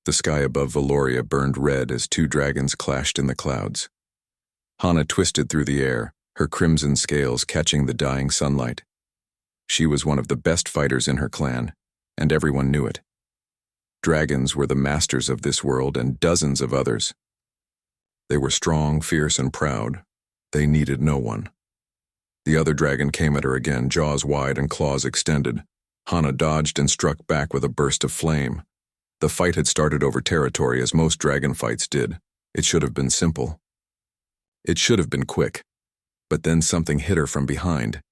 The sky above Valoria burned red as two dragons clashed in the clouds. Hana twisted through the air, her crimson scales catching the dying sunlight. She was one of the best fighters in her clan, and everyone knew it. Dragons were the masters of this world and dozens of others. They were strong, fierce, and proud. They needed no one. The other dragon came at her again, jaws wide and claws extended. Hana dodged and struck back with a burst of flame. The fight had started over territory, as most dragon fights did. It should have been simple. It should have been quick. But then something hit her from behind.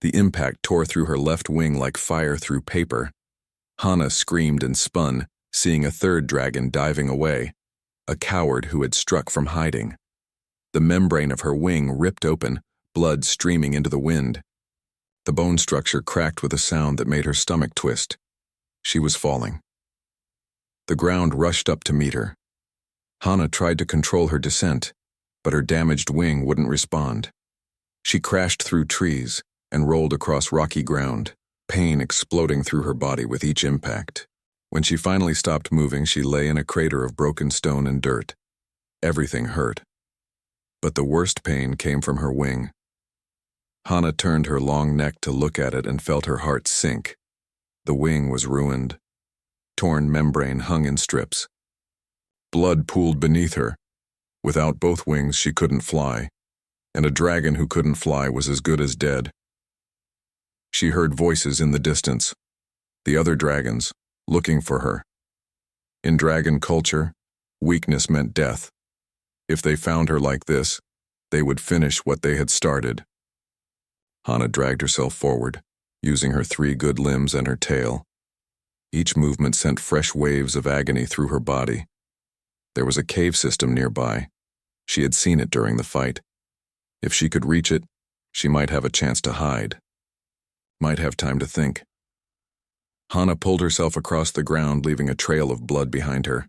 The impact tore through her left wing like fire through paper. Hana screamed and spun, seeing a third dragon diving away, a coward who had struck from hiding. The membrane of her wing ripped open, blood streaming into the wind. The bone structure cracked with a sound that made her stomach twist. She was falling. The ground rushed up to meet her. Hana tried to control her descent, but her damaged wing wouldn't respond. She crashed through trees and rolled across rocky ground, pain exploding through her body with each impact. When she finally stopped moving, she lay in a crater of broken stone and dirt. Everything hurt. But the worst pain came from her wing. Hana turned her long neck to look at it and felt her heart sink. The wing was ruined. Torn membrane hung in strips. Blood pooled beneath her. Without both wings, she couldn't fly, and a dragon who couldn't fly was as good as dead. She heard voices in the distance, the other dragons, looking for her. In dragon culture, weakness meant death. If they found her like this, they would finish what they had started. Hana dragged herself forward, using her 3 good limbs and her tail. Each movement sent fresh waves of agony through her body. There was a cave system nearby. She had seen it during the fight. If she could reach it, she might have a chance to hide. Might have time to think. Hana pulled herself across the ground, leaving a trail of blood behind her.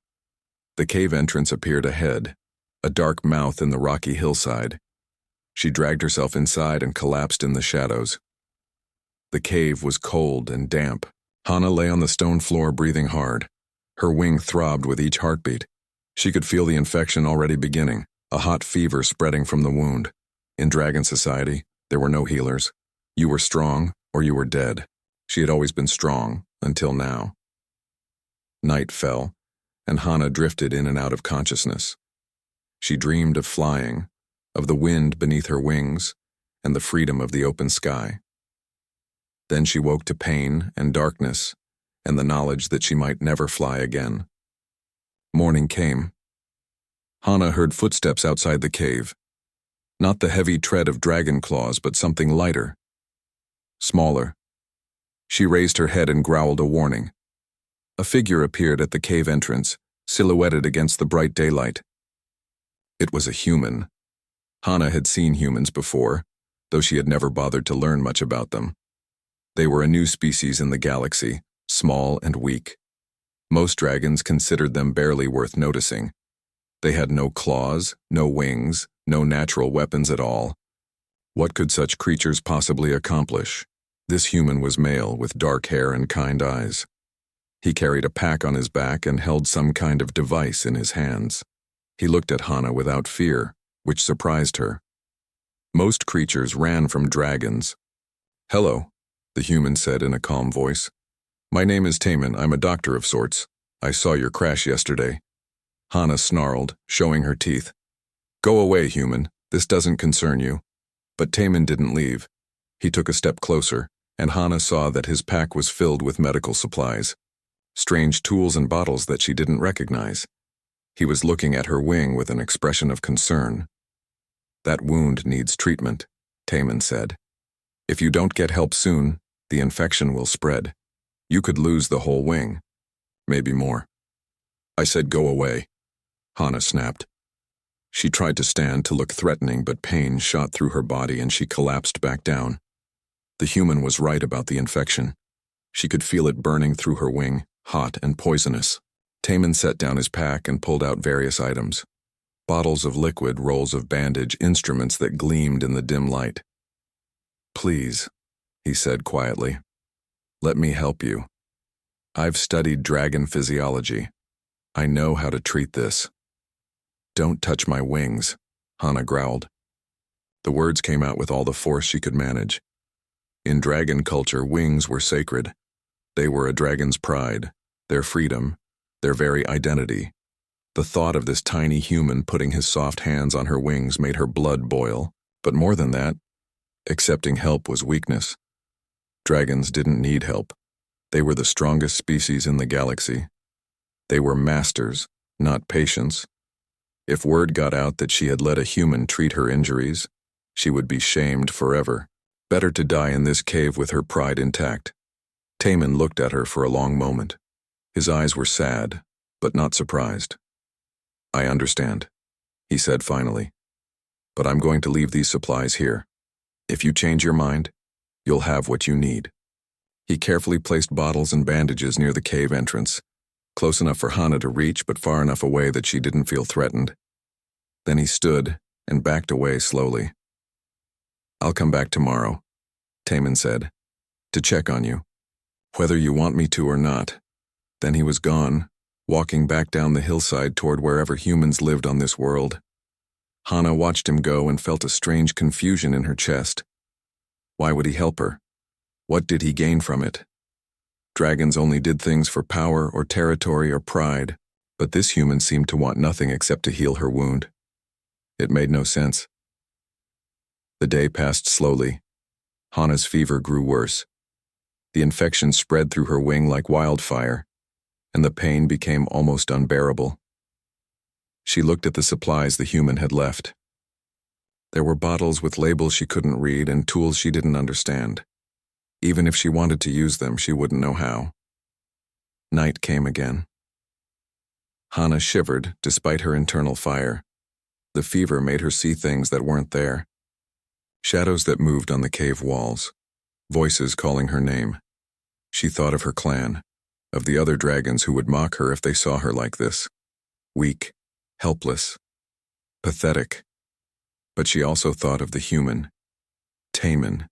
The cave entrance appeared ahead, a dark mouth in the rocky hillside. She dragged herself inside and collapsed in the shadows. The cave was cold and damp. Hana lay on the stone floor, breathing hard. Her wing throbbed with each heartbeat. She could feel the infection already beginning, a hot fever spreading from the wound. In Dragon Society, there were no healers. You were strong, or you were dead. She had always been strong, until now. Night fell, and Hana drifted in and out of consciousness. She dreamed of flying, of the wind beneath her wings, and the freedom of the open sky. Then she woke to pain and darkness, and the knowledge that she might never fly again. Morning came. Hana heard footsteps outside the cave. Not the heavy tread of dragon claws, but something lighter. Smaller. She raised her head and growled a warning. A figure appeared at the cave entrance, silhouetted against the bright daylight. It was a human. Hana had seen humans before, though she had never bothered to learn much about them. They were a new species in the galaxy, small and weak. Most dragons considered them barely worth noticing. They had no claws, no wings, no natural weapons at all. What could such creatures possibly accomplish? This human was male, with dark hair and kind eyes. He carried a pack on his back and held some kind of device in his hands. He looked at Hana without fear, which surprised her. Most creatures ran from dragons. "Hello," the human said in a calm voice. "My name is Taman. I'm a doctor of sorts. I saw your crash yesterday." Hana snarled, showing her teeth. "Go away, human. This doesn't concern you." But Taman didn't leave. He took a step closer, and Hana saw that his pack was filled with medical supplies. Strange tools and bottles that she didn't recognize. He was looking at her wing with an expression of concern. "That wound needs treatment," Taman said. "If you don't get help soon, the infection will spread. You could lose the whole wing. Maybe more." "I said go away," Hana snapped. She tried to stand to look threatening, but pain shot through her body and she collapsed back down. The human was right about the infection. She could feel it burning through her wing, hot and poisonous. Taman set down his pack and pulled out various items. Bottles of liquid, rolls of bandage, instruments that gleamed in the dim light. "Please," he said quietly. "Let me help you. I've studied dragon physiology. I know how to treat this. Don't touch my wings, Hana growled. The words came out with all the force she could manage. In dragon culture, wings were sacred. They were a dragon's pride, their freedom, their very identity. The thought of this tiny human putting his soft hands on her wings made her blood boil. But more than that, accepting help was weakness. Dragons didn't need help. They were the strongest species in the galaxy. They were masters, not patients. If word got out that she had let a human treat her injuries, she would be shamed forever. Better to die in this cave with her pride intact. Taman looked at her for a long moment. His eyes were sad, but not surprised. I understand, he said finally. But I'm going to leave these supplies here. If you change your mind, you'll have what you need. He carefully placed bottles and bandages near the cave entrance, close enough for Hana to reach but far enough away that she didn't feel threatened. Then he stood and backed away slowly. I'll come back tomorrow, Taman said, to check on you, whether you want me to or not. Then he was gone, walking back down the hillside toward wherever humans lived on this world. Hana watched him go and felt a strange confusion in her chest. Why would he help her? What did he gain from it? Dragons only did things for power or territory or pride, but this human seemed to want nothing except to heal her wound. It made no sense. The day passed slowly. Hana's fever grew worse. The infection spread through her wing like wildfire, and the pain became almost unbearable. She looked at the supplies the human had left. There were bottles with labels she couldn't read and tools she didn't understand. Even if she wanted to use them, she wouldn't know how. Night came again. Hana shivered despite her internal fire. The fever made her see things that weren't there. Shadows that moved on the cave walls. Voices calling her name. She thought of her clan, of the other dragons who would mock her if they saw her like this. Weak, helpless, pathetic. But she also thought of the human, Taman,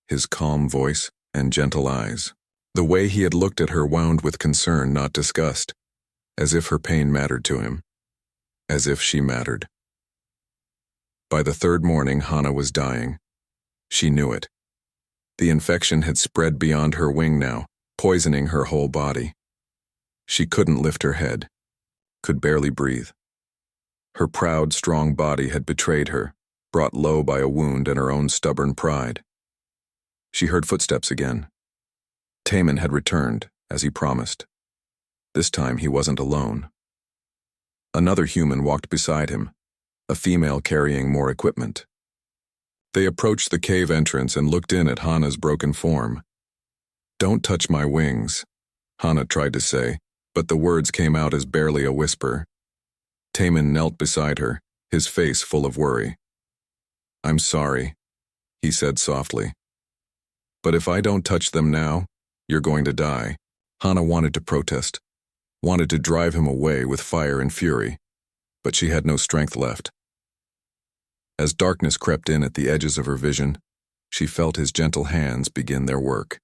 his calm voice and gentle eyes. The way he had looked at her wound with concern, not disgust, as if her pain mattered to him, as if she mattered. By the third morning, Hana was dying. She knew it. The infection had spread beyond her wing now, poisoning her whole body. She couldn't lift her head, could barely breathe. Her proud, strong body had betrayed her, brought low by a wound and her own stubborn pride. She heard footsteps again. Taman had returned, as he promised. This time he wasn't alone. Another human walked beside him, a female carrying more equipment. They approached the cave entrance and looked in at Hana's broken form. Don't touch my wings, Hana tried to say, but the words came out as barely a whisper. Taman knelt beside her, his face full of worry. I'm sorry, he said softly. But if I don't touch them now, you're going to die. Hana wanted to protest, wanted to drive him away with fire and fury, but she had no strength left. As darkness crept in at the edges of her vision, she felt his gentle hands begin their work.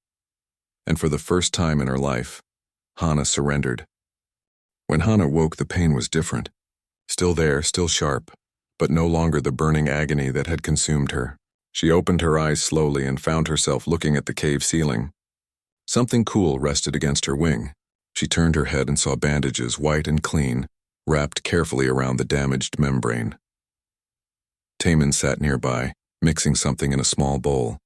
And for the first time in her life, Hana surrendered. When Hana woke, the pain was different. Still there, still sharp, but no longer the burning agony that had consumed her. She opened her eyes slowly and found herself looking at the cave ceiling. Something cool rested against her wing. She turned her head and saw bandages, white and clean, wrapped carefully around the damaged membrane. Taman sat nearby, mixing something in a small bowl.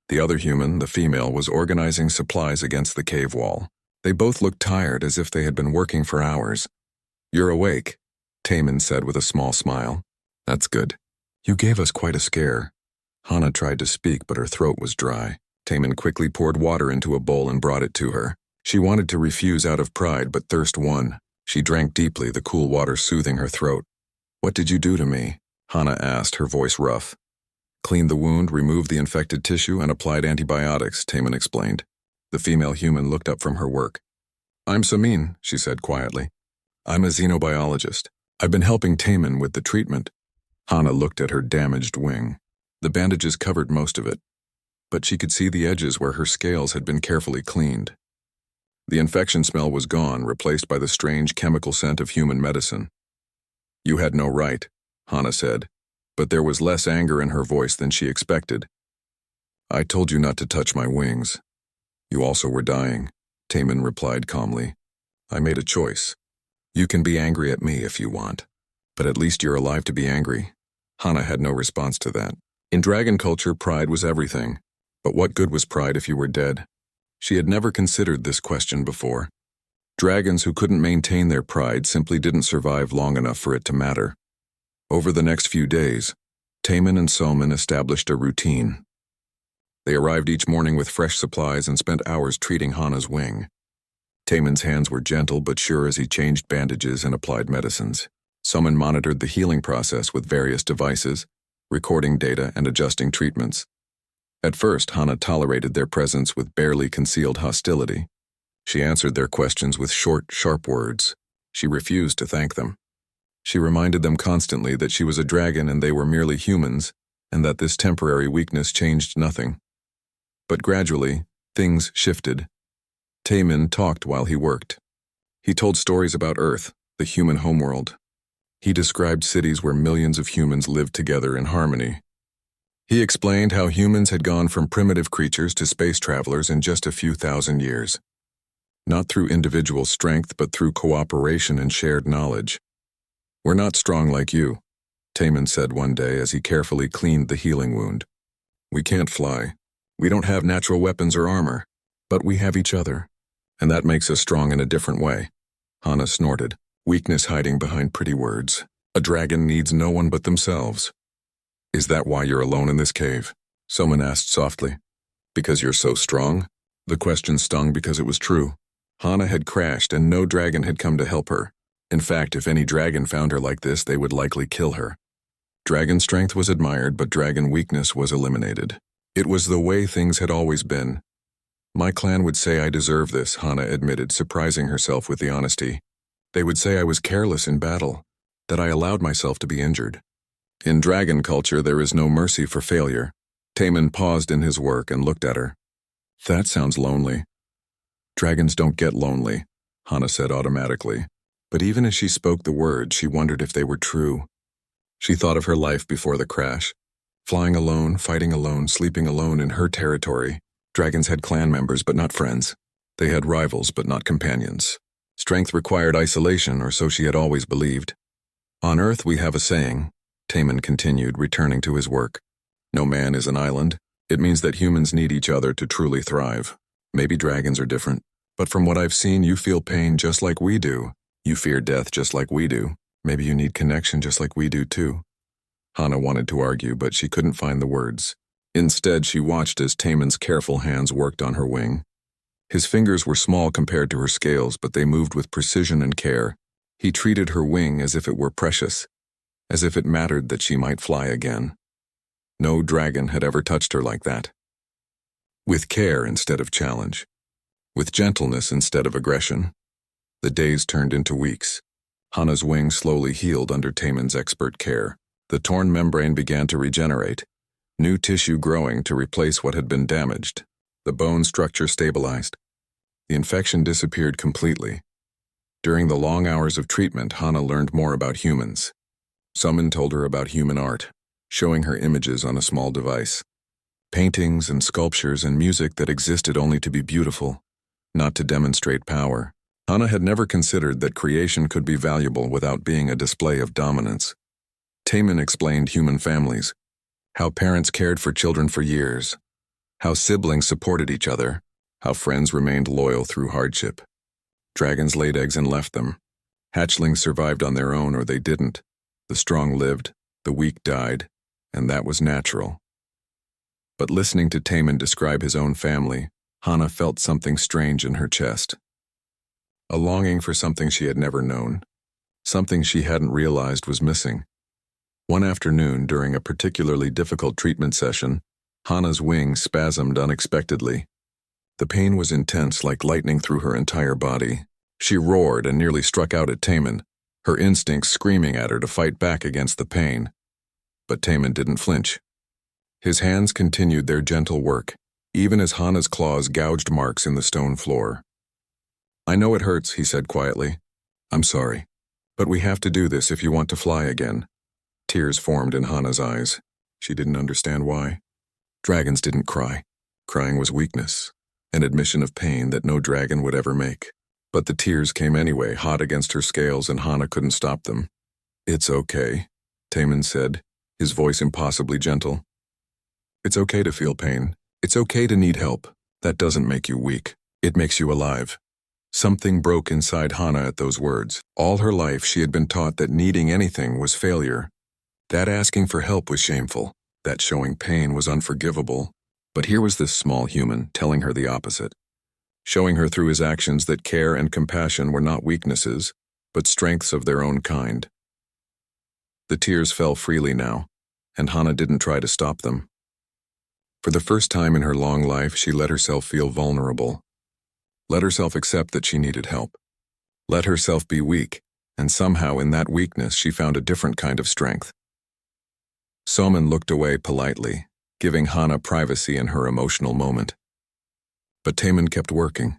The other human, the female, was organizing supplies against the cave wall. They both looked tired, as if they had been working for hours. You're awake, Taman said with a small smile. That's good. You gave us quite a scare. Hana tried to speak, but her throat was dry. Taman quickly poured water into a bowl and brought it to her. She wanted to refuse out of pride, but thirst won. She drank deeply, the cool water soothing her throat. What did you do to me? Hana asked, her voice rough. Cleaned the wound, removed the infected tissue, and applied antibiotics, Taman explained. The female human looked up from her work. I'm Samin, she said quietly. I'm a xenobiologist. I've been helping Taman with the treatment. Hana looked at her damaged wing. The bandages covered most of it, but she could see the edges where her scales had been carefully cleaned. The infection smell was gone, replaced by the strange chemical scent of human medicine. "You had no right," Hana said, but there was less anger in her voice than she expected. "I told you not to touch my wings. You also were dying," Taman replied calmly. "I made a choice. You can be angry at me if you want, but at least you're alive to be angry." Hana had no response to that. In dragon culture, pride was everything. But what good was pride if you were dead? She had never considered this question before. Dragons who couldn't maintain their pride simply didn't survive long enough for it to matter. Over the next few days, Taman and Solman established a routine. They arrived each morning with fresh supplies and spent hours treating Hana's wing. Taman's hands were gentle but sure as he changed bandages and applied medicines. Solman monitored the healing process with various devices, recording data and adjusting treatments. At first, Hana tolerated their presence with barely concealed hostility. She answered their questions with short, sharp words. She refused to thank them. She reminded them constantly that she was a dragon and they were merely humans, and that this temporary weakness changed nothing. But gradually, things shifted. Taman talked while he worked. He told stories about Earth, the human homeworld. He described cities where millions of humans lived together in harmony. He explained how humans had gone from primitive creatures to space travelers in just a few thousand years. Not through individual strength, but through cooperation and shared knowledge. "We're not strong like you," Taman said one day as he carefully cleaned the healing wound. "We can't fly. We don't have natural weapons or armor, but we have each other, and that makes us strong in a different way." Hana snorted, weakness hiding behind pretty words. "A dragon needs no one but themselves." "Is that why you're alone in this cave?" Someone asked softly. "Because you're so strong?" The question stung because it was true. Hana had crashed and no dragon had come to help her. In fact, if any dragon found her like this, they would likely kill her. Dragon strength was admired, but dragon weakness was eliminated. It was the way things had always been. "My clan would say I deserve this," Hana admitted, surprising herself with the honesty. "They would say I was careless in battle, that I allowed myself to be injured." In dragon culture, there is no mercy for failure. Taman paused in his work and looked at her. "That sounds lonely." "Dragons don't get lonely," Hana said automatically. But even as she spoke the words, she wondered if they were true. She thought of her life before the crash. Flying alone, fighting alone, sleeping alone in her territory. Dragons had clan members, but not friends. They had rivals, but not companions. Strength required isolation, or so she had always believed. "On Earth we have a saying," Taman continued, returning to his work. "No man is an island." It means that humans need each other to truly thrive. Maybe dragons are different, but from what I've seen, you feel pain just like we do. You fear death just like we do. Maybe you need connection just like we do too. Hana wanted to argue, but she couldn't find the words. Instead, she watched as Taman's careful hands worked on her wing. His fingers were small compared to her scales, but they moved with precision and care. He treated her wing as if it were precious, as if it mattered that she might fly again. No dragon had ever touched her like that. With care instead of challenge. With gentleness instead of aggression. The days turned into weeks. Hana's wing slowly healed under Taman's expert care. The torn membrane began to regenerate, new tissue growing to replace what had been damaged. The bone structure stabilized. The infection disappeared completely. During the long hours of treatment, Hana learned more about humans. Someone told her about human art, showing her images on a small device. Paintings and sculptures and music that existed only to be beautiful, not to demonstrate power. Hana had never considered that creation could be valuable without being a display of dominance. Taman explained human families, how parents cared for children for years, how siblings supported each other, how friends remained loyal through hardship. Dragons laid eggs and left them. Hatchlings survived on their own or they didn't. The strong lived, the weak died, and that was natural. But listening to Taman describe his own family, Hana felt something strange in her chest. A longing for something she had never known, something she hadn't realized was missing. One afternoon, during a particularly difficult treatment session, Hana's wing spasmed unexpectedly. The pain was intense, like lightning through her entire body. She roared and nearly struck out at Taman, her instincts screaming at her to fight back against the pain. But Taman didn't flinch. His hands continued their gentle work, even as Hana's claws gouged marks in the stone floor. I know it hurts, he said quietly. I'm sorry. But we have to do this if you want to fly again. Tears formed in Hana's eyes. She didn't understand why. Dragons didn't cry. Crying was weakness, an admission of pain that no dragon would ever make. But the tears came anyway, hot against her scales, and Hana couldn't stop them. It's okay, Taman said, his voice impossibly gentle. It's okay to feel pain. It's okay to need help. That doesn't make you weak. It makes you alive. Something broke inside Hana at those words. All her life she had been taught that needing anything was failure, that asking for help was shameful, that showing pain was unforgivable. But here was this small human telling her the opposite, showing her through his actions that care and compassion were not weaknesses, but strengths of their own kind. The tears fell freely now, and Hana didn't try to stop them. For the first time in her long life, she let herself feel vulnerable. Let herself accept that she needed help. Let herself be weak, and somehow in that weakness she found a different kind of strength. Soman looked away politely, giving Hana privacy in her emotional moment. But Taman kept working,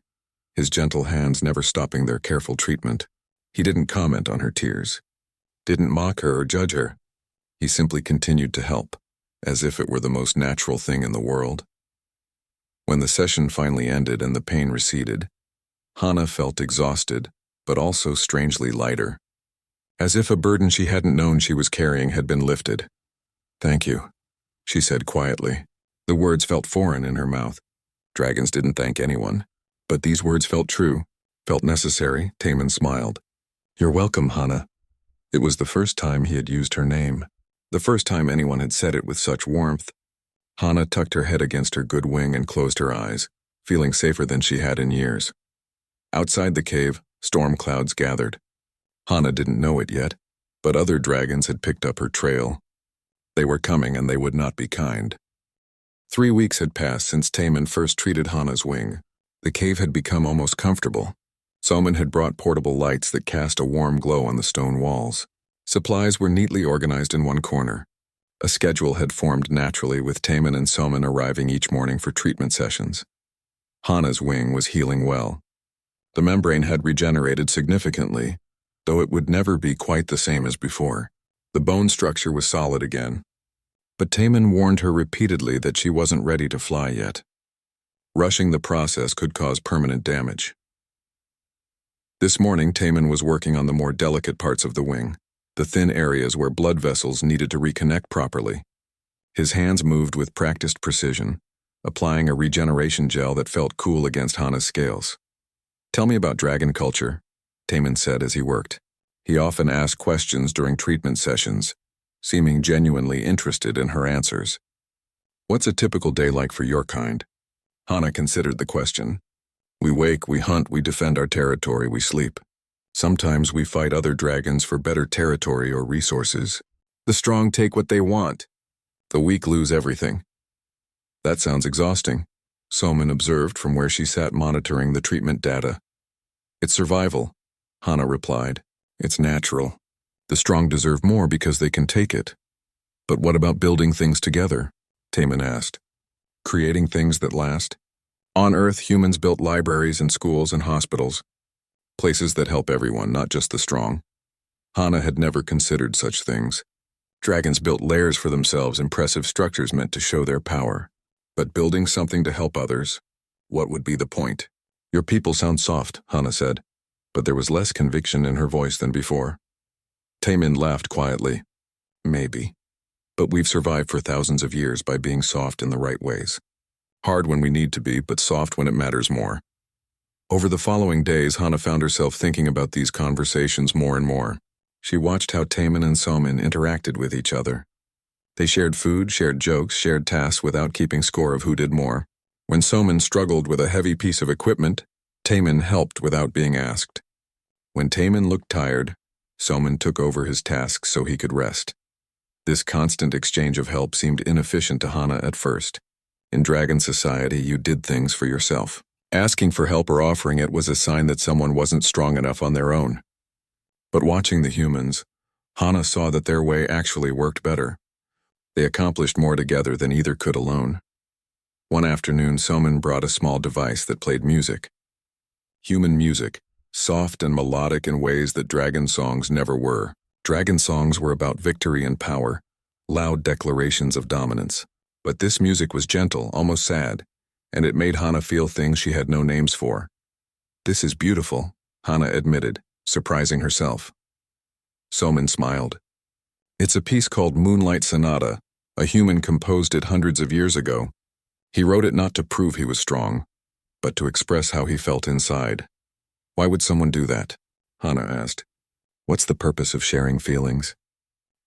his gentle hands never stopping their careful treatment. He didn't comment on her tears, didn't mock her or judge her. He simply continued to help, as if it were the most natural thing in the world. When the session finally ended and the pain receded, Hana felt exhausted, but also strangely lighter, as if a burden she hadn't known she was carrying had been lifted. Thank you, she said quietly. The words felt foreign in her mouth. Dragons didn't thank anyone, but these words felt true, felt necessary. Taman smiled. You're welcome, Hana. It was the first time he had used her name, the first time anyone had said it with such warmth. Hana tucked her head against her good wing and closed her eyes, feeling safer than she had in years. Outside the cave, storm clouds gathered. Hana didn't know it yet, but other dragons had picked up her trail. They were coming and they would not be kind. 3 weeks had passed since Taman first treated Hana's wing. The cave had become almost comfortable. Soman had brought portable lights that cast a warm glow on the stone walls. Supplies were neatly organized in one corner. A schedule had formed naturally, with Taman and Soman arriving each morning for treatment sessions. Hana's wing was healing well. The membrane had regenerated significantly, though it would never be quite the same as before. The bone structure was solid again. But Taman warned her repeatedly that she wasn't ready to fly yet. Rushing the process could cause permanent damage. This morning, Taman was working on the more delicate parts of the wing, the thin areas where blood vessels needed to reconnect properly. His hands moved with practiced precision, applying a regeneration gel that felt cool against Hana's scales. Tell me about dragon culture, Taman said as he worked. He often asked questions during treatment sessions, seeming genuinely interested in her answers. What's a typical day like for your kind? Hana considered the question. We wake, we hunt, we defend our territory, we sleep. Sometimes we fight other dragons for better territory or resources. The strong take what they want. The weak lose everything. That sounds exhausting, Soman observed from where she sat monitoring the treatment data. It's survival, Hana replied. It's natural. The strong deserve more because they can take it. But what about building things together? Taman asked. Creating things that last? On Earth, humans built libraries and schools and hospitals. Places that help everyone, not just the strong. Hana had never considered such things. Dragons built lairs for themselves, impressive structures meant to show their power. But building something to help others, what would be the point? Your people sound soft, Hana said, but there was less conviction in her voice than before. Taman laughed quietly. Maybe. But we've survived for thousands of years by being soft in the right ways. Hard when we need to be, but soft when it matters more. Over the following days, Hana found herself thinking about these conversations more and more. She watched how Taman and Soman interacted with each other. They shared food, shared jokes, shared tasks without keeping score of who did more. When Soman struggled with a heavy piece of equipment, Taman helped without being asked. When Taman looked tired, Soman took over his tasks so he could rest. This constant exchange of help seemed inefficient to Hana at first. In dragon society, you did things for yourself. Asking for help or offering it was a sign that someone wasn't strong enough on their own. But watching the humans, Hana saw that their way actually worked better. They accomplished more together than either could alone. One afternoon, Soman brought a small device that played music. Human music, soft and melodic in ways that dragon songs never were. Dragon songs were about victory and power, loud declarations of dominance. But this music was gentle, almost sad, and it made Hana feel things she had no names for. "This is beautiful," Hana admitted, surprising herself. Soman smiled. "It's a piece called Moonlight Sonata. A human composed it hundreds of years ago. He wrote it not to prove he was strong, but to express how he felt inside." "Why would someone do that?" Hana asked. "What's the purpose of sharing feelings?"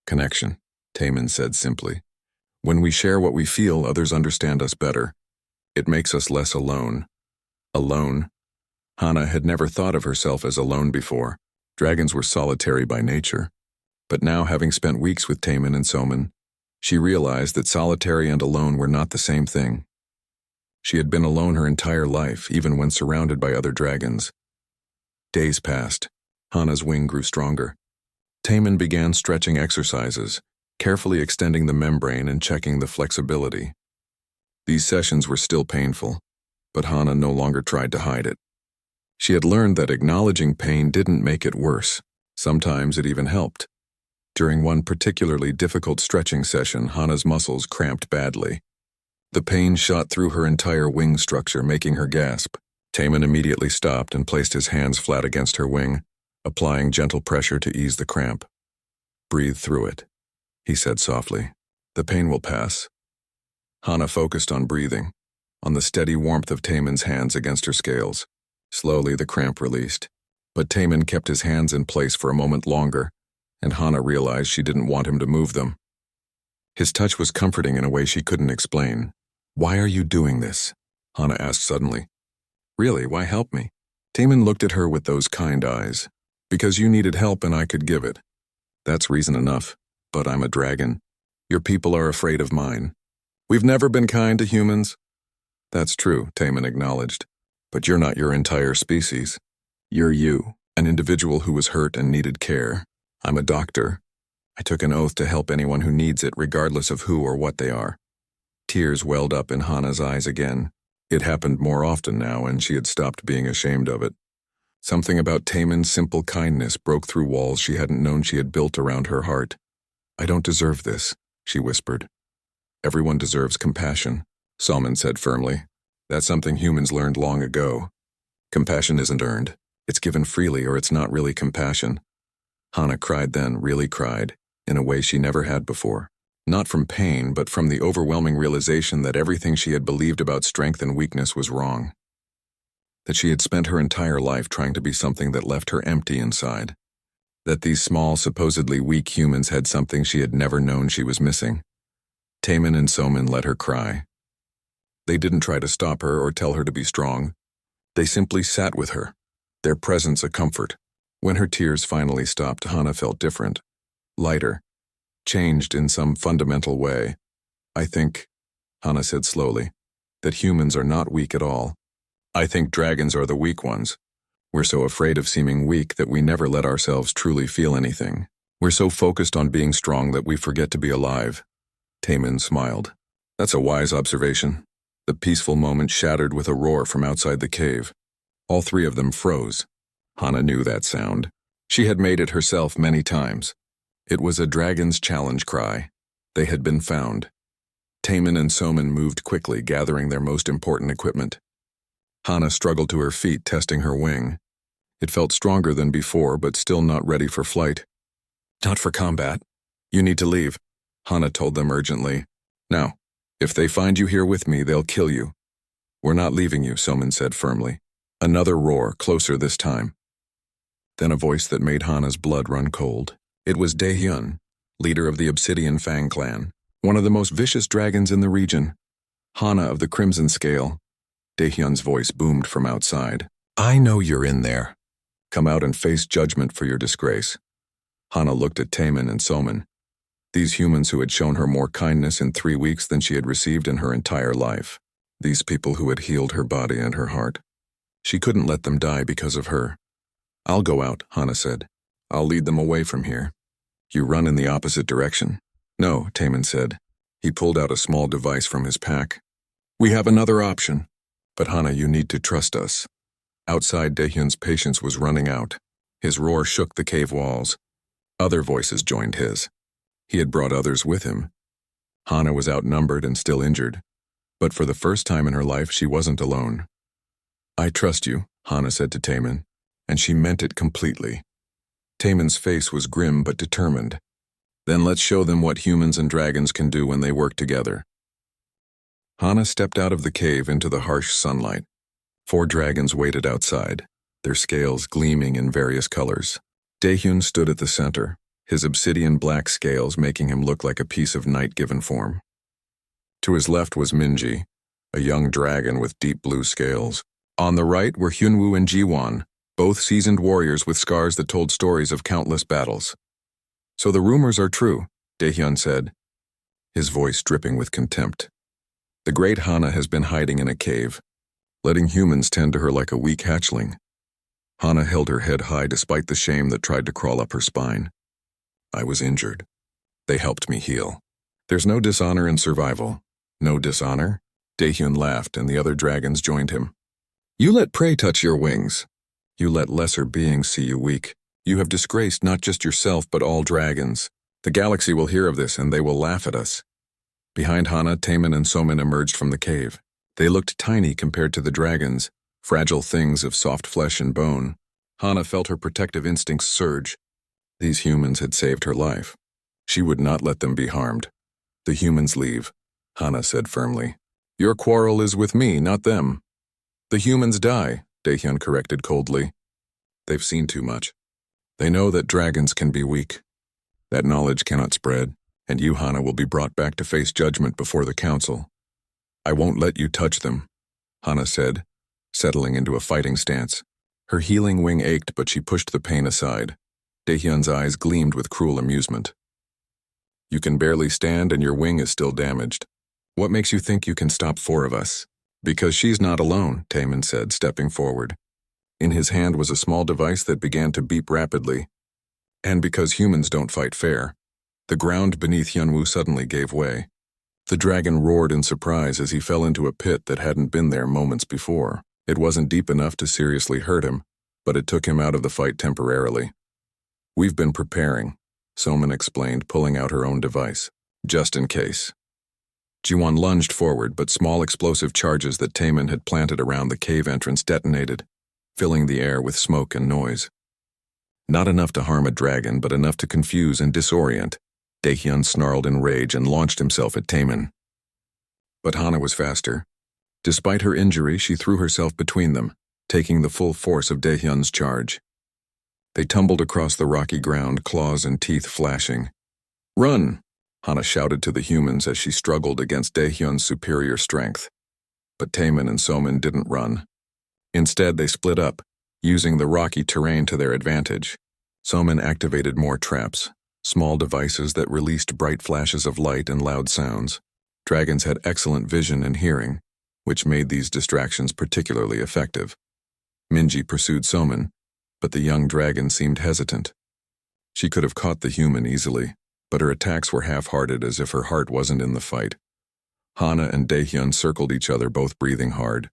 "Connection," Taman said simply. "When we share what we feel, others understand us better. It makes us less alone." Alone? Hana had never thought of herself as alone before. Dragons were solitary by nature. But now, having spent weeks with Taman and Soman, she realized that solitary and alone were not the same thing. She had been alone her entire life, even when surrounded by other dragons. Days passed. Hana's wing grew stronger. Taman began stretching exercises, carefully extending the membrane and checking the flexibility. These sessions were still painful, but Hana no longer tried to hide it. She had learned that acknowledging pain didn't make it worse. Sometimes it even helped. During one particularly difficult stretching session, Hana's muscles cramped badly. The pain shot through her entire wing structure, making her gasp. Taman immediately stopped and placed his hands flat against her wing, applying gentle pressure to ease the cramp. "Breathe through it," he said softly. "The pain will pass." Hana focused on breathing, on the steady warmth of Taman's hands against her scales. Slowly the cramp released, but Taman kept his hands in place for a moment longer, and Hana realized she didn't want him to move them. His touch was comforting in a way she couldn't explain. "Why are you doing this?" Hana asked suddenly. "Really, why help me?" Taman looked at her with those kind eyes. "Because you needed help and I could give it. That's reason enough, but I'm a dragon. Your people are afraid of mine. We've never been kind to humans." "That's true," Taman acknowledged. "But you're not your entire species. You're you, an individual who was hurt and needed care. I'm a doctor. I took an oath to help anyone who needs it, regardless of who or what they are." Tears welled up in Hana's eyes again. It happened more often now, and she had stopped being ashamed of it. Something about Taman's simple kindness broke through walls she hadn't known she had built around her heart. "I don't deserve this," she whispered. "Everyone deserves compassion," Salman said firmly. "That's something humans learned long ago. Compassion isn't earned. It's given freely, or it's not really compassion." Hana cried then, really cried, in a way she never had before. Not from pain, but from the overwhelming realization that everything she had believed about strength and weakness was wrong. That she had spent her entire life trying to be something that left her empty inside. That these small, supposedly weak humans had something she had never known she was missing. Taman and Soman let her cry. They didn't try to stop her or tell her to be strong. They simply sat with her, their presence a comfort. When her tears finally stopped, Hana felt different, lighter, changed in some fundamental way. "I think," Hana said slowly, "that humans are not weak at all. I think dragons are the weak ones. We're so afraid of seeming weak that we never let ourselves truly feel anything. We're so focused on being strong that we forget to be alive." Taman smiled. "That's a wise observation." The peaceful moment shattered with a roar from outside the cave. All three of them froze. Hana knew that sound. She had made it herself many times. It was a dragon's challenge cry. They had been found. Taman and Soman moved quickly, gathering their most important equipment. Hana struggled to her feet, testing her wing. It felt stronger than before, but still not ready for flight. "Not for combat. You need to leave," Hana told them urgently. "Now, if they find you here with me, they'll kill you." "We're not leaving you," Soman said firmly. Another roar, closer this time. Then a voice that made Hana's blood run cold. It was Daehyun, leader of the Obsidian Fang clan, one of the most vicious dragons in the region. "Hana of the Crimson Scale." Daehyun's voice boomed from outside. "I know you're in there. Come out and face judgment for your disgrace." Hana looked at Taman and Soman, these humans who had shown her more kindness in 3 weeks than she had received in her entire life. These people who had healed her body and her heart. She couldn't let them die because of her. "I'll go out," Hana said. "I'll lead them away from here. You run in the opposite direction." "No," Taman said. He pulled out a small device from his pack. "We have another option. But Hana, you need to trust us." Outside, Daehyun's patience was running out. His roar shook the cave walls. Other voices joined his. He had brought others with him. Hana was outnumbered and still injured, but for the first time in her life she wasn't alone. "I trust you," Hana said to Taemin, and she meant it completely. Taemin's face was grim but determined. "Then let's show them what humans and dragons can do when they work together." Hana stepped out of the cave into the harsh sunlight. 4 dragons waited outside, their scales gleaming in various colors. Daehyun stood at the center, his obsidian black scales making him look like a piece of night-given form. To his left was Minji, a young dragon with deep blue scales. On the right were Hyunwoo and Jiwon, both seasoned warriors with scars that told stories of countless battles. "So the rumors are true," Daehyun said, his voice dripping with contempt. "The great Hana has been hiding in a cave, letting humans tend to her like a weak hatchling." Hana held her head high despite the shame that tried to crawl up her spine. "I was injured. They helped me heal. There's no dishonor in survival." "No dishonor?" Daehyun laughed, and the other dragons joined him. "You let prey touch your wings. You let lesser beings see you weak. You have disgraced not just yourself but all dragons. The galaxy will hear of this and they will laugh at us." Behind Hana, Taemin and Somin emerged from the cave. They looked tiny compared to the dragons, fragile things of soft flesh and bone. Hana felt her protective instincts surge. These humans had saved her life. She would not let them be harmed. "The humans leave," Hana said firmly. "Your quarrel is with me, not them." "The humans die," Daehyun corrected coldly. "They've seen too much. They know that dragons can be weak. That knowledge cannot spread, and you, Hana, will be brought back to face judgment before the council." "I won't let you touch them," Hana said, settling into a fighting stance. Her healing wing ached, but she pushed the pain aside. Daehyun's eyes gleamed with cruel amusement. "You can barely stand and your wing is still damaged. What makes you think you can stop 4 of us?" "Because she's not alone," Taemin said, stepping forward. In his hand was a small device that began to beep rapidly. "And because humans don't fight fair." The ground beneath Hyunwoo suddenly gave way. The dragon roared in surprise as he fell into a pit that hadn't been there moments before. It wasn't deep enough to seriously hurt him, but it took him out of the fight temporarily. "We've been preparing," Somin explained, pulling out her own device. "Just in case." Jiwon lunged forward, but small explosive charges that Taemin had planted around the cave entrance detonated, filling the air with smoke and noise. Not enough to harm a dragon, but enough to confuse and disorient. Daehyun snarled in rage and launched himself at Taemin. But Hana was faster. Despite her injury, she threw herself between them, taking the full force of Daehyun's charge. They tumbled across the rocky ground, claws and teeth flashing. "Run!" Hana shouted to the humans as she struggled against Daehyun's superior strength. But Taemin and Somin didn't run. Instead, they split up, using the rocky terrain to their advantage. Somin activated more traps, small devices that released bright flashes of light and loud sounds. Dragons had excellent vision and hearing, which made these distractions particularly effective. Minji pursued Somin, but the young dragon seemed hesitant. She could have caught the human easily, but her attacks were half-hearted as if her heart wasn't in the fight. Hana and Daehyun circled each other, both breathing hard.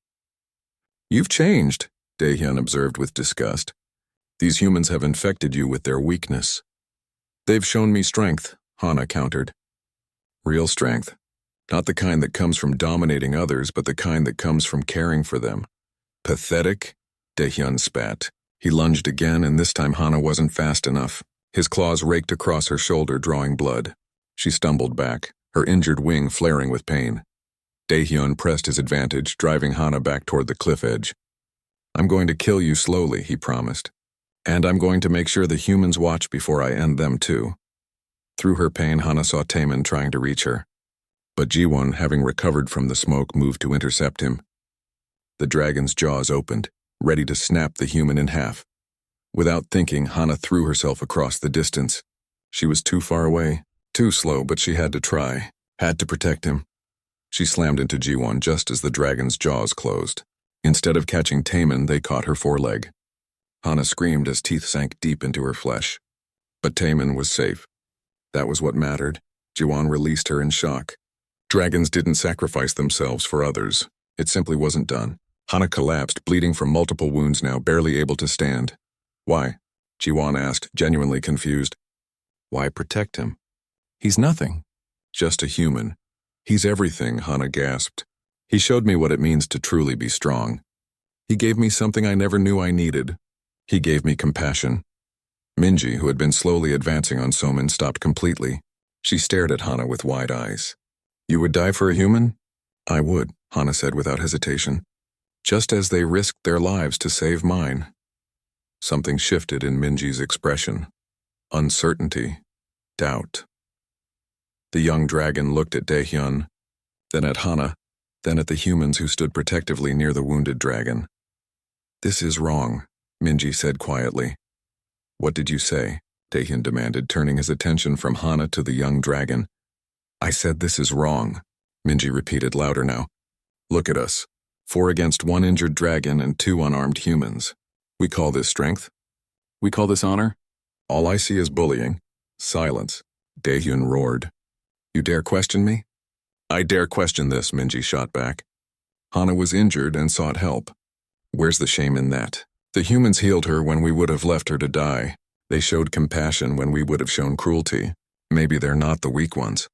"You've changed," Daehyun observed with disgust. "These humans have infected you with their weakness." "They've shown me strength," Hana countered. "Real strength. Not the kind that comes from dominating others, but the kind that comes from caring for them." "Pathetic," Daehyun spat. He lunged again, and this time Hana wasn't fast enough. His claws raked across her shoulder, drawing blood. She stumbled back, her injured wing flaring with pain. Daehyun pressed his advantage, driving Hana back toward the cliff edge. "I'm going to kill you slowly," he promised. "And I'm going to make sure the humans watch before I end them too." Through her pain, Hana saw Taemin trying to reach her. But Jiwon, having recovered from the smoke, moved to intercept him. The dragon's jaws opened, ready to snap the human in half. Without thinking, Hana threw herself across the distance. She was too far away, too slow, but she had to try, had to protect him. She slammed into Jiwon just as the dragon's jaws closed. Instead of catching Taemin, they caught her foreleg. Hana screamed as teeth sank deep into her flesh. But Taemin was safe. That was what mattered. Jiwon released her in shock. Dragons didn't sacrifice themselves for others. It simply wasn't done. Hana collapsed, bleeding from multiple wounds now, barely able to stand. Why? Jiwan asked, genuinely confused. Why protect him? He's nothing. Just a human. He's everything, Hana gasped. He showed me what it means to truly be strong. He gave me something I never knew I needed. He gave me compassion. Minji, who had been slowly advancing on Somin, stopped completely. She stared at Hana with wide eyes. You would die for a human? I would, Hana said without hesitation. Just as they risked their lives to save mine. Something shifted in Minji's expression. Uncertainty. Doubt. The young dragon looked at Daehyun, then at Hana, then at the humans who stood protectively near the wounded dragon. This is wrong, Minji said quietly. What did you say? Daehyun demanded, turning his attention from Hana to the young dragon. I said this is wrong, Minji repeated louder now. Look at us. 4 against 1 injured dragon and 2 unarmed humans. We call this strength? We call this honor? All I see is bullying. Silence, Daehyun roared. You dare question me? I dare question this, Minji shot back. Hana was injured and sought help. Where's the shame in that? The humans healed her when we would have left her to die. They showed compassion when we would have shown cruelty. Maybe they're not the weak ones.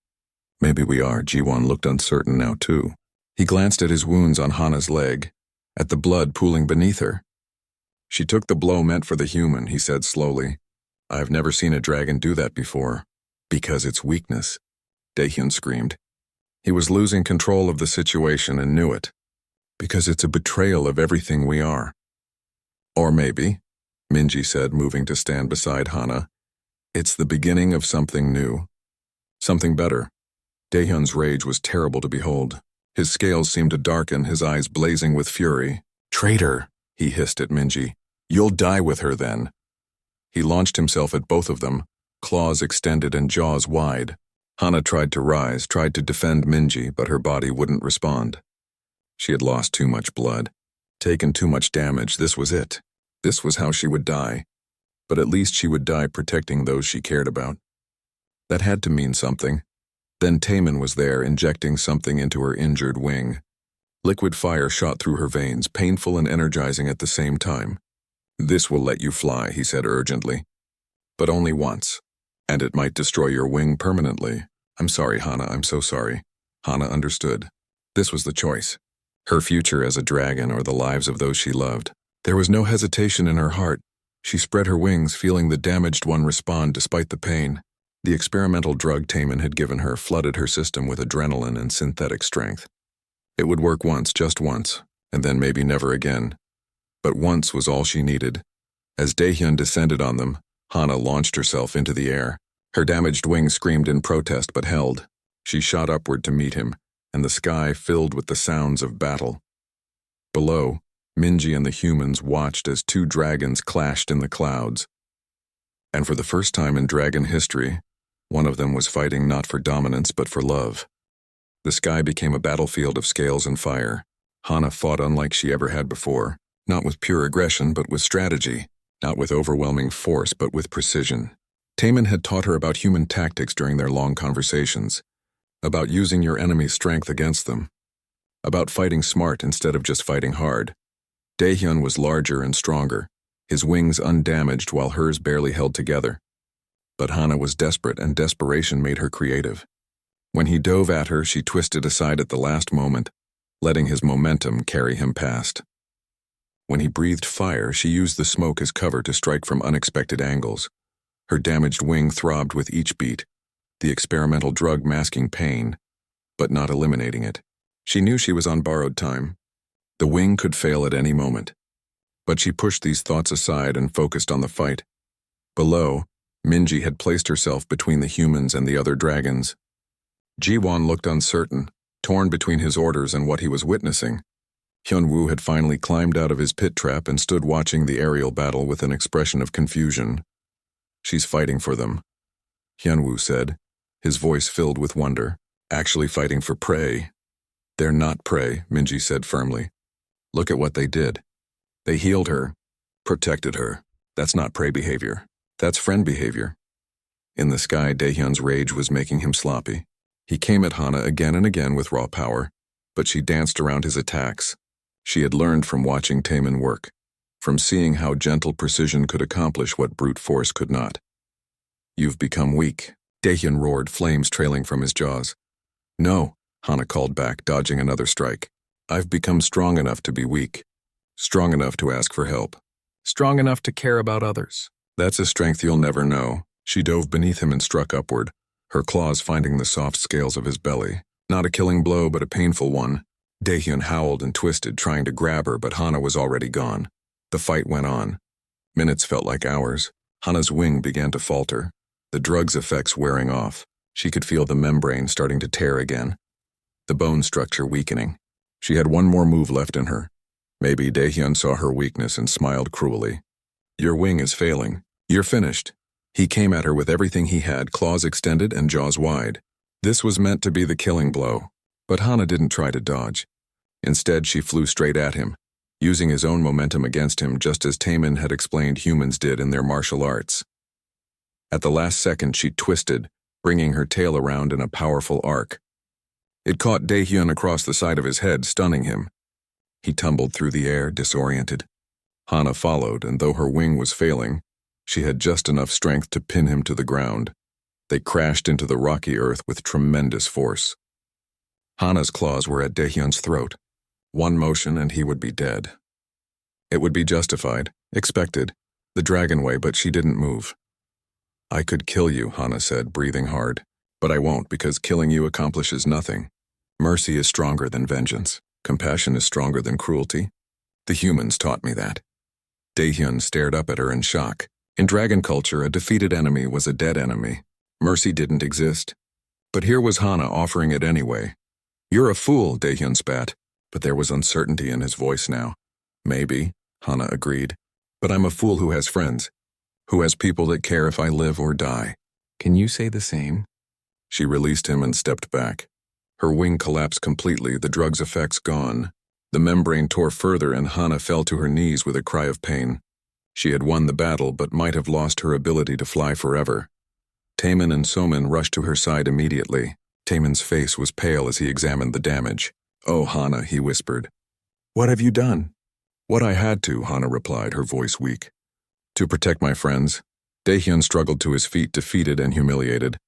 Maybe we are. Jiwan looked uncertain now too. He glanced at his wounds on Hana's leg, at the blood pooling beneath her. She took the blow meant for the human, he said slowly. I've never seen a dragon do that before. Because it's weakness, Daehyun screamed. He was losing control of the situation and knew it. Because it's a betrayal of everything we are. Or maybe, Minji said, moving to stand beside Hana, it's the beginning of something new. Something better. Daehyun's rage was terrible to behold. His scales seemed to darken, his eyes blazing with fury. Traitor, he hissed at Minji. You'll die with her then. He launched himself at both of them, claws extended and jaws wide. Hana tried to rise, tried to defend Minji, but her body wouldn't respond. She had lost too much blood, taken too much damage. This was it. This was how she would die. But at least she would die protecting those she cared about. That had to mean something. Then Taemin was there, injecting something into her injured wing. Liquid fire shot through her veins, painful and energizing at the same time. This will let you fly, he said urgently. But only once. And it might destroy your wing permanently. I'm sorry, Hana, I'm so sorry. Hana understood. This was the choice. Her future as a dragon or the lives of those she loved. There was no hesitation in her heart. She spread her wings, feeling the damaged one respond despite the pain. The experimental drug Taemin had given her flooded her system with adrenaline and synthetic strength. It would work once, just once, and then maybe never again. But once was all she needed. As Daehyun descended on them, Hana launched herself into the air. Her damaged wing screamed in protest but held. She shot upward to meet him, and the sky filled with the sounds of battle. Below, Minji and the humans watched as 2 dragons clashed in the clouds. And for the first time in dragon history, one of them was fighting not for dominance but for love. The sky became a battlefield of scales and fire. Hana fought unlike she ever had before, not with pure aggression but with strategy, not with overwhelming force but with precision. Taemin had taught her about human tactics during their long conversations, about using your enemy's strength against them, about fighting smart instead of just fighting hard. Daehyun was larger and stronger, his wings undamaged while hers barely held together. But Hana was desperate, and desperation made her creative. When he dove at her, she twisted aside at the last moment, letting his momentum carry him past. When he breathed fire, she used the smoke as cover to strike from unexpected angles. Her damaged wing throbbed with each beat, the experimental drug masking pain, but not eliminating it. She knew she was on borrowed time. The wing could fail at any moment. But she pushed these thoughts aside and focused on the fight. Below, Minji had placed herself between the humans and the other dragons. Jiwan looked uncertain, torn between his orders and what he was witnessing. Hyunwoo had finally climbed out of his pit trap and stood watching the aerial battle with an expression of confusion. She's fighting for them, Hyunwoo said, his voice filled with wonder. Actually fighting for prey. They're not prey, Minji said firmly. Look at what they did. They healed her, protected her. That's not prey behavior. That's friend behavior. In the sky, Daehyun's rage was making him sloppy. He came at Hana again and again with raw power, but she danced around his attacks. She had learned from watching Taemin work, from seeing how gentle precision could accomplish what brute force could not. "You've become weak," Daehyun roared, flames trailing from his jaws. "No," Hana called back, dodging another strike. "I've become strong enough to be weak. Strong enough to ask for help. Strong enough to care about others. That's a strength you'll never know." She dove beneath him and struck upward, her claws finding the soft scales of his belly. Not a killing blow, but a painful one. Daehyun howled and twisted, trying to grab her, but Hana was already gone. The fight went on. Minutes felt like hours. Hana's wing began to falter, the drug's effects wearing off. She could feel the membrane starting to tear again, the bone structure weakening. She had one more move left in her. Maybe Daehyun saw her weakness and smiled cruelly. "Your wing is failing. You're finished." He came at her with everything he had, claws extended and jaws wide. This was meant to be the killing blow, but Hana didn't try to dodge. Instead, she flew straight at him, using his own momentum against him, just as Taemin had explained humans did in their martial arts. At the last second, she twisted, bringing her tail around in a powerful arc. It caught Daehyun across the side of his head, stunning him. He tumbled through the air, disoriented. Hana followed, and though her wing was failing, she had just enough strength to pin him to the ground. They crashed into the rocky earth with tremendous force. Hana's claws were at Daehyun's throat. One motion and he would be dead. It would be justified, expected, the dragon way, but she didn't move. "I could kill you," Hana said, breathing hard, "but I won't, because killing you accomplishes nothing. Mercy is stronger than vengeance. Compassion is stronger than cruelty. The humans taught me that." Daehyun stared up at her in shock. In dragon culture, a defeated enemy was a dead enemy. Mercy didn't exist. But here was Hana offering it anyway. "You're a fool," Daehyun spat, but there was uncertainty in his voice now. "Maybe," Hana agreed, "but I'm a fool who has friends, who has people that care if I live or die. Can you say the same?" She released him and stepped back. Her wing collapsed completely, the drug's effects gone. The membrane tore further and Hana fell to her knees with a cry of pain. She had won the battle, but might have lost her ability to fly forever. Taemin and Somin rushed to her side immediately. Taemin's face was pale as he examined the damage. "Oh, Hana," he whispered. "What have you done?" "What I had to," Hana replied, her voice weak. "To protect my friends." Daehyun struggled to his feet, defeated and humiliated.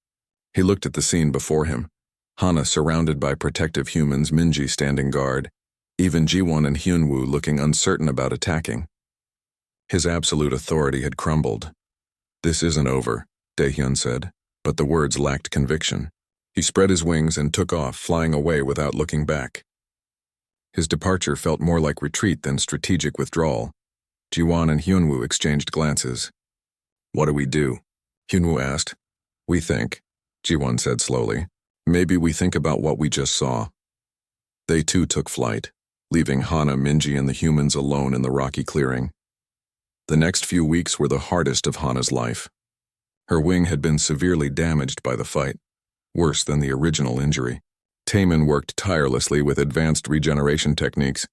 He looked at the scene before him. Hana surrounded by protective humans, Minji standing guard, even Jiwon and Hyunwoo looking uncertain about attacking. His absolute authority had crumbled. "This isn't over," Daehyun said, but the words lacked conviction. He spread his wings and took off, flying away without looking back. His departure felt more like retreat than strategic withdrawal. Jiwon and Hyunwoo exchanged glances. "What do we do?" Hyunwoo asked. "We think," Jiwon said slowly. "Maybe we think about what we just saw." They too took flight, leaving Hana, Minji, and the humans alone in the rocky clearing. The next few weeks were the hardest of Hana's life. Her wing had been severely damaged by the fight, worse than the original injury. Taemin worked tirelessly with advanced regeneration techniques,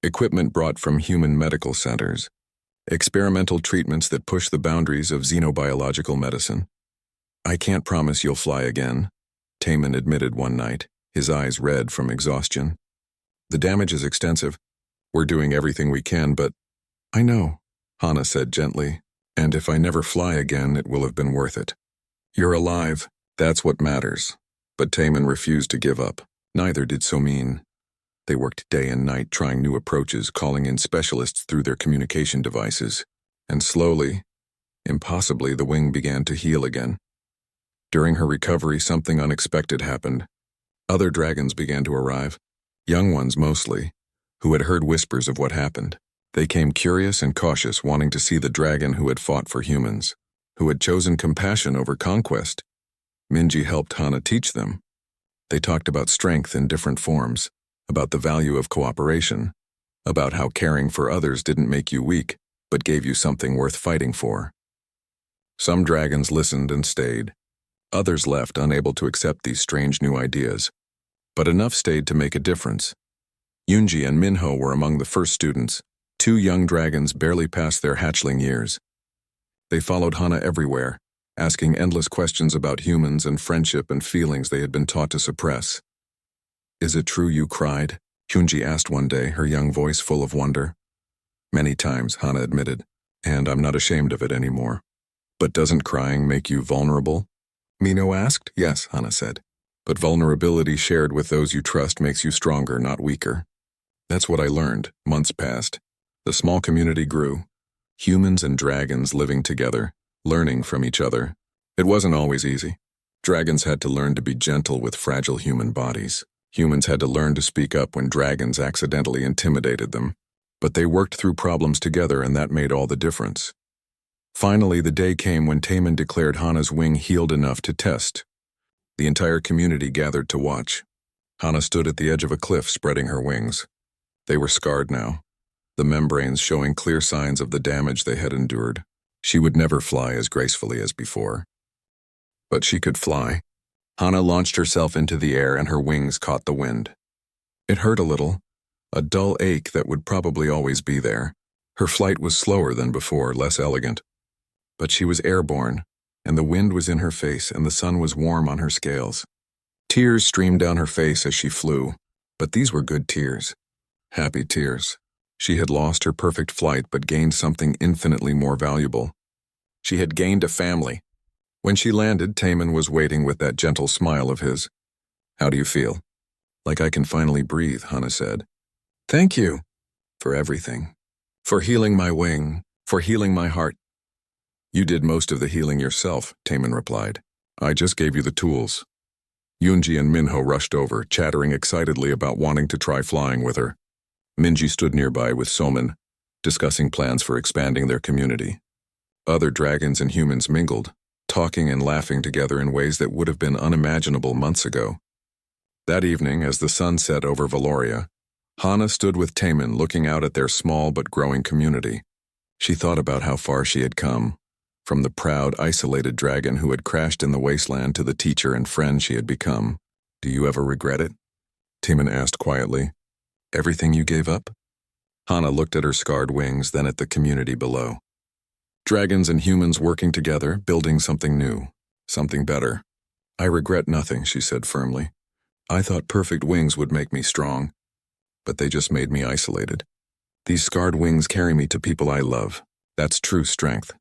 equipment brought from human medical centers, experimental treatments that push the boundaries of xenobiological medicine. "I can't promise you'll fly again," Taemin admitted one night, his eyes red from exhaustion. "The damage is extensive. We're doing everything we can, but—" "I know," Hana said gently, "and if I never fly again, it will have been worth it. You're alive, that's what matters." But Taemin refused to give up. Neither did Somin. They worked day and night trying new approaches, calling in specialists through their communication devices. And slowly, impossibly, the wing began to heal again. During her recovery, something unexpected happened. Other dragons began to arrive, young ones mostly, who had heard whispers of what happened. They came curious and cautious, wanting to see the dragon who had fought for humans, who had chosen compassion over conquest. Minji helped Hana teach them. They talked about strength in different forms, about the value of cooperation, about how caring for others didn't make you weak, but gave you something worth fighting for. Some dragons listened and stayed. Others left, unable to accept these strange new ideas. But enough stayed to make a difference. Yoonji and Minho were among the first students, two young dragons barely past their hatchling years. They followed Hana everywhere, asking endless questions about humans and friendship and feelings they had been taught to suppress. "Is it true you cried?" Hyunji asked one day, her young voice full of wonder. Many times, Hana admitted, and I'm not ashamed of it anymore. But doesn't crying make you vulnerable? Mino asked. Yes, Hana said. But vulnerability shared with those you trust makes you stronger, not weaker. That's what I learned. Months passed. The small community grew. Humans and dragons living together, learning from each other. It wasn't always easy. Dragons had to learn to be gentle with fragile human bodies. Humans had to learn to speak up when dragons accidentally intimidated them. But they worked through problems together, and that made all the difference. Finally, the day came when Taemin declared Hana's wing healed enough to test. The entire community gathered to watch. Hana stood at the edge of a cliff, spreading her wings. They were scarred now, the membranes showing clear signs of the damage they had endured. She would never fly as gracefully as before. But she could fly. Hana launched herself into the air, and her wings caught the wind. It hurt a little, a dull ache that would probably always be there. Her flight was slower than before, less elegant. But she was airborne, and the wind was in her face, and the sun was warm on her scales. Tears streamed down her face as she flew, but these were good tears. Happy tears. She had lost her perfect flight but gained something infinitely more valuable. She had gained a family. When she landed, Taemin was waiting with that gentle smile of his. How do you feel? Like I can finally breathe, Hana said. Thank you. For everything. For healing my wing. For healing my heart. You did most of the healing yourself, Taemin replied. I just gave you the tools. Yoonji and Minho rushed over, chattering excitedly about wanting to try flying with her. Minji stood nearby with Somin, discussing plans for expanding their community. Other dragons and humans mingled, talking and laughing together in ways that would have been unimaginable months ago. That evening, as the sun set over Valoria, Hana stood with Taemin looking out at their small but growing community. She thought about how far she had come, from the proud, isolated dragon who had crashed in the wasteland to the teacher and friend she had become. Do you ever regret it? Taemin asked quietly. Everything you gave up? Hana looked at her scarred wings, then at the community below. Dragons and humans working together, building something new, something better. I regret nothing, she said firmly. I thought perfect wings would make me strong, but they just made me isolated. These scarred wings carry me to people I love. That's true strength.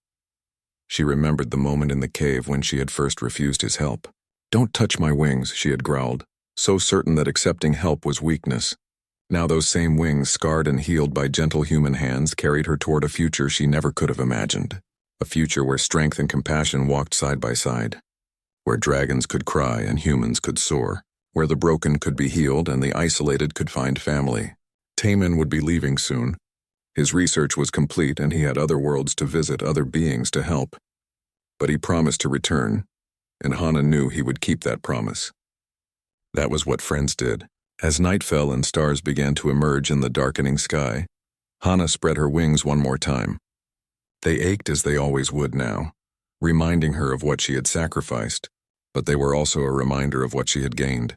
She remembered the moment in the cave when she had first refused his help. Don't touch my wings, she had growled, so certain that accepting help was weakness. Now those same wings, scarred and healed by gentle human hands, carried her toward a future she never could have imagined. A future where strength and compassion walked side by side. Where dragons could cry and humans could soar. Where the broken could be healed and the isolated could find family. Taemin would be leaving soon. His research was complete and he had other worlds to visit, other beings to help. But he promised to return, and Hana knew he would keep that promise. That was what friends did. As night fell and stars began to emerge in the darkening sky, Hana spread her wings one more time. They ached as they always would now, reminding her of what she had sacrificed, but they were also a reminder of what she had gained.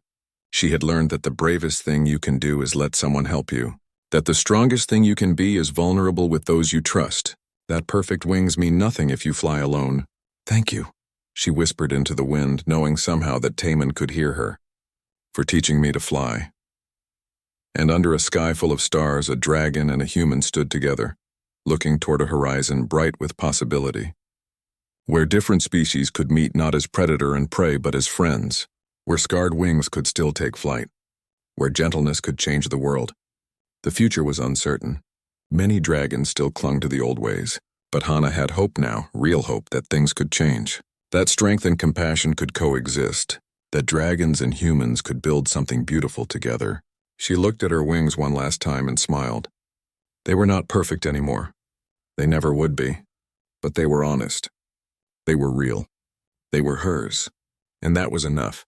She had learned that the bravest thing you can do is let someone help you, that the strongest thing you can be is vulnerable with those you trust, that perfect wings mean nothing if you fly alone. Thank you, she whispered into the wind, knowing somehow that Taemin could hear her. For teaching me to fly. And under a sky full of stars, a dragon and a human stood together, looking toward a horizon bright with possibility. Where different species could meet not as predator and prey but as friends. Where scarred wings could still take flight. Where gentleness could change the world. The future was uncertain. Many dragons still clung to the old ways, but Hana had hope now, real hope that things could change. That strength and compassion could coexist. That dragons and humans could build something beautiful together. She looked at her wings one last time and smiled. They were not perfect anymore. They never would be. But they were honest. They were real. They were hers. And that was enough.